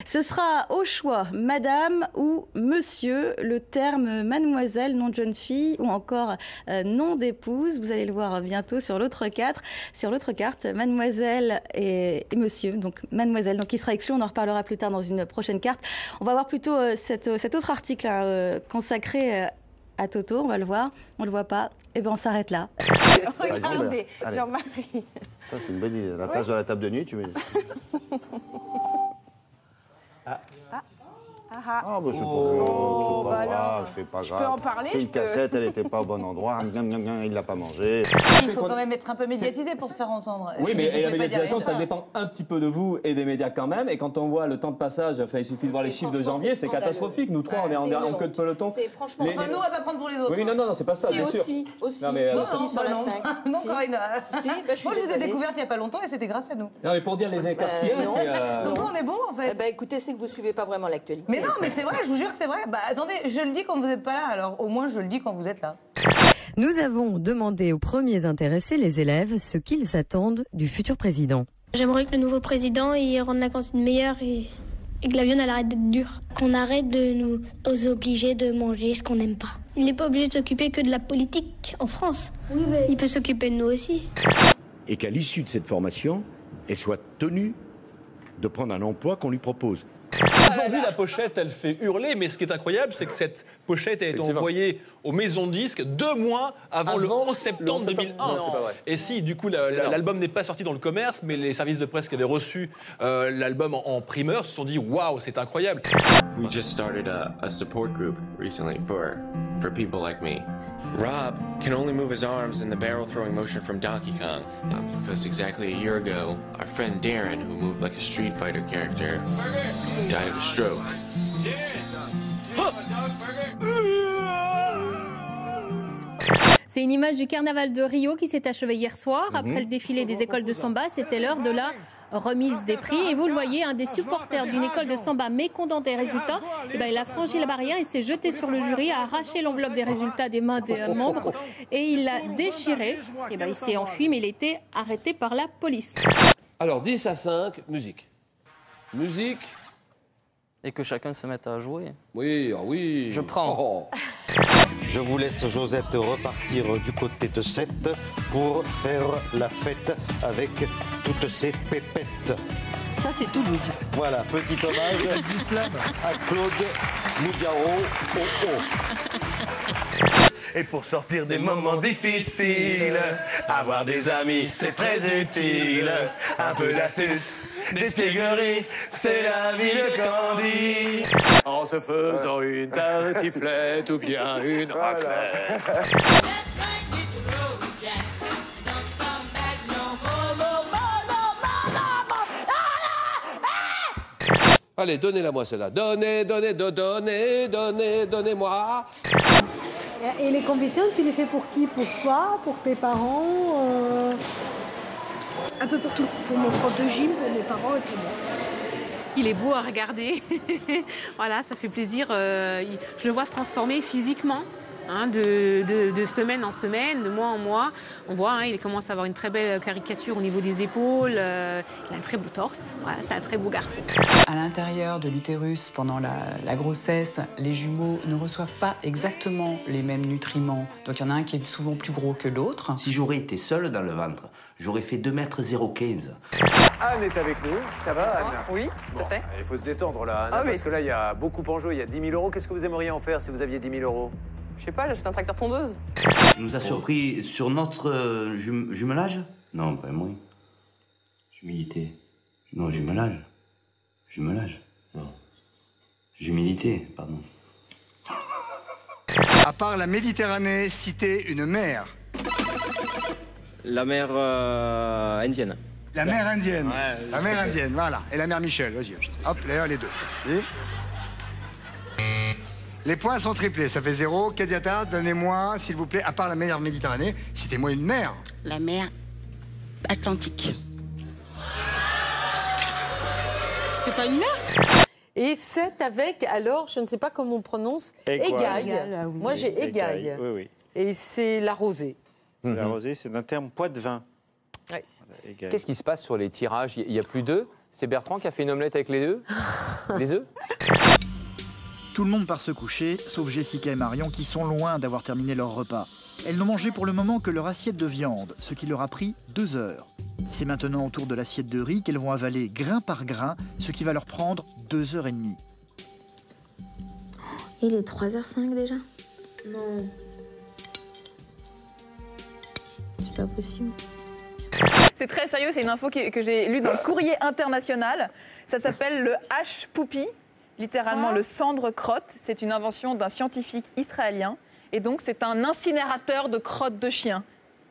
Ce sera au choix madame ou monsieur, le terme mademoiselle, nom de jeune fille ou encore nom d'épouse. Vous allez le voir bientôt sur l'autre carte, mademoiselle et monsieur. Donc mademoiselle, donc qui sera exclu, on en reparlera plus tard dans une prochaine carte. On va voir plutôt cet autre article consacré à Toto, on va le voir, on le voit pas, et bien on s'arrête là. Regardez, Jean-Marie. Ça c'est une bonne idée, la place de la table de nuit, tu me dis. Ah, bah, c'est pas grave. Je peux en parler. C'est une cassette, elle n'était pas au bon endroit. Il l'a pas mangé. Il faut quand même être un peu médiatisé pour se faire entendre. Oui, mais la médiatisation, ça dépend un petit peu de vous et des médias quand même. Et quand on voit le temps de passage, enfin, il suffit de voir les chiffres de janvier, c'est catastrophique. Nous trois, on est en queue de peloton. C'est franchement. Enfin, nous, on va pas prendre pour les autres. Oui, non, c'est pas ça, bien sûr. Aussi. Non, mais, aussi sur la 5. Non, Corinne. Moi, je vous ai découverte il y a pas longtemps et c'était grâce à nous. Non, mais pour dire les écarquillés, c'est. Donc, on est bon, en fait. Écoutez, c'est que vous suivez pas vraiment l'actualité. Mais non, mais c'est vrai, je vous jure que c'est vrai. Bah, attendez, je le dis quand vous n'êtes pas là, alors au moins je le dis quand vous êtes là. Nous avons demandé aux premiers intéressés, les élèves, ce qu'ils attendent du futur président. J'aimerais que le nouveau président il rende la cantine meilleure et que la viande elle arrête d'être dure. Qu'on arrête de nous obliger de manger ce qu'on n'aime pas. Il n'est pas obligé de s'occuper que de la politique en France. Oui, mais il peut s'occuper de nous aussi. Et qu'à l'issue de cette formation, elle soit tenue de prendre un emploi qu'on lui propose. Aujourd'hui, la pochette, elle fait hurler, mais ce qui est incroyable, c'est que cette pochette a été envoyée aux maisons de disques 2 mois avant le 11 septembre 2001. Non, c'est pas vrai. Et si, du coup, l'album n'est pas sorti dans le commerce, mais les services de presse qui avaient reçu l'album en primeur se sont dit « Waouh, c'est incroyable !» We just started a support group recently for people like me. Rob can only move his arms in the barrel-throwing motion from Donkey Kong. Because exactly a year ago, our friend Darren, who moved like a Street Fighter character, died of a stroke. C'est une image du carnaval de Rio qui s'est achevé hier soir. Après le défilé des écoles de samba, c'était l'heure de la remise des prix. Et vous le voyez, un des supporters d'une école de samba mécontent des résultats, il a franchi la barrière, il s'est jeté sur le jury, a arraché l'enveloppe des résultats des mains des membres et il l'a déchiré. Il s'est enfui, mais il a été arrêté par la police. Alors, 10 à 5, musique. Musique. Et que chacun se mette à jouer. Oui, oui. Je prends. Je vous laisse, Josette, repartir du côté de 7 pour faire la fête avec toutes ces pépettes. Ça, c'est Toulouse. Voilà, petit hommage à Claude Nougaro. Et pour sortir des moments difficiles, avoir des amis, c'est très utile. Un peu d'astuce, d'espièglerie, c'est la vie de Candy. En se faisant une tartiflette ou bien une raclette. Allez, donnez-la-moi celle-là. Donnez-moi. Et les compétitions, tu les fais pour qui? Pour toi? Pour tes parents? Un peu pour tout. Pour mon prof de gym, pour mes parents et pour moi. Il est beau à regarder. Voilà, ça fait plaisir. Je le vois se transformer physiquement. De semaine en semaine, de mois en mois. On voit, il commence à avoir une très belle caricature au niveau des épaules. Il a un très beau torse. Voilà, c'est un très beau garçon. À l'intérieur de l'utérus, pendant la grossesse, les jumeaux ne reçoivent pas exactement les mêmes nutriments. Donc il y en a un qui est souvent plus gros que l'autre. Si j'aurais été seule dans le ventre, j'aurais fait 2,015 m. Anne est avec nous. Ça va, Anne? Oui, tout à fait. Il faut se détendre, là, Anne, parce que là, il y a beaucoup en jeu. Il y a 10 000 euros. Qu'est-ce que vous aimeriez en faire si vous aviez 10 000 euros? Je sais pas, j'achète un tracteur tondeuse. Tu nous as surpris sur notre jumelage? Non, pas moi. Humilité. Non, jumelage. Jumelage. Non. Humilité, pardon. À part la Méditerranée, citez une mer. La mer indienne. La mer indienne. Ouais, la mer indienne, voilà. Et la mer Michel, vas-y. Hop, là, les deux. Et les points sont triplés, ça fait 0. Kadiata, donnez-moi, s'il vous plaît, à part la mer Méditerranée, citez-moi une mer. La mer Atlantique. C'est pas une mer? Et c'est avec, alors, je ne sais pas comment on prononce, égaille. Oui. Moi, j'ai égaille. Oui, oui. Et c'est la rosée. La rosée, c'est d'un terme poids de vin. Ouais. Voilà, Qu'est-ce qui se passe sur les tirages? Il n'y a plus d'œufs? C'est Bertrand qui a fait une omelette avec les œufs. Les œufs. Tout le monde part se coucher, sauf Jessica et Marion qui sont loin d'avoir terminé leur repas. Elles n'ont mangé pour le moment que leur assiette de viande, ce qui leur a pris 2 heures. C'est maintenant au tour de l'assiette de riz qu'elles vont avaler grain par grain, ce qui va leur prendre 2h30. Il est 3h05 déjà? Non. C'est pas possible. C'est très sérieux, c'est une info que j'ai lue dans le Courrier international. Ça s'appelle le H-Poupi, littéralement le cendre-crotte. C'est une invention d'un scientifique israélien. Et donc, c'est un incinérateur de crottes de chien.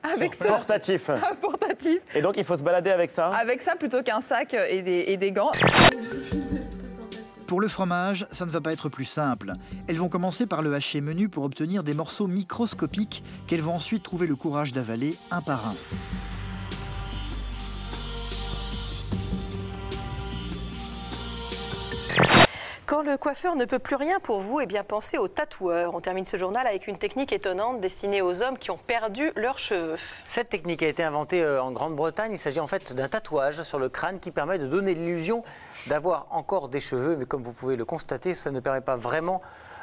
Avec ça. Portatif. Portatif. Et donc, il faut se balader avec ça? Avec ça, plutôt qu'un sac et des gants. Pour le fromage, ça ne va pas être plus simple. Elles vont commencer par le hacher menu pour obtenir des morceaux microscopiques qu'elles vont ensuite trouver le courage d'avaler un par un. Quand le coiffeur ne peut plus rien pour vous, eh bien pensez au tatoueur. On termine ce journal avec une technique étonnante destinée aux hommes qui ont perdu leurs cheveux. Cette technique a été inventée en Grande-Bretagne. Il s'agit en fait d'un tatouage sur le crâne qui permet de donner l'illusion d'avoir encore des cheveux. Mais comme vous pouvez le constater, ça ne permet pas vraiment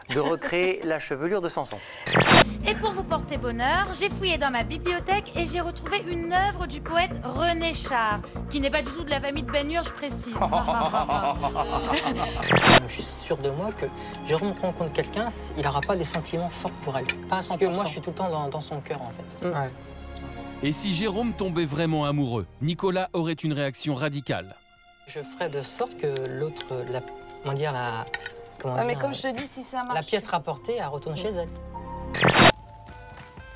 de recréer la chevelure de Samson. Et pour vous porter bonheur, j'ai fouillé dans ma bibliothèque et j'ai retrouvé une œuvre du poète René Char, qui n'est pas du tout de la famille de Ben-Hur, je précise. Je suis sûr de moi que Jérôme rencontre quelqu'un, il n'aura pas des sentiments forts pour elle. Parce que moi, je suis tout le temps dans son cœur, en fait. Ouais. Et si Jérôme tombait vraiment amoureux, Nicolas aurait une réaction radicale. Je ferais de sorte que l'autre, mais comme je te dis, si ça marche... La pièce rapportée, elle retourne chez elle.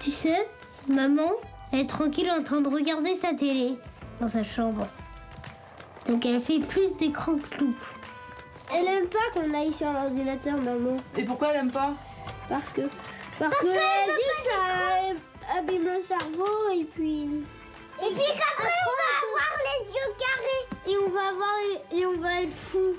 Tu sais, maman, elle est tranquille en train de regarder sa télé dans sa chambre. Donc elle fait plus d'écran que nous. Elle aime pas qu'on aille sur l'ordinateur, maman. Et pourquoi elle aime pas? Parce que elle dit que ça abîme le cerveau et puis... Et puis qu'après on va avoir les yeux carrés et on va être fou.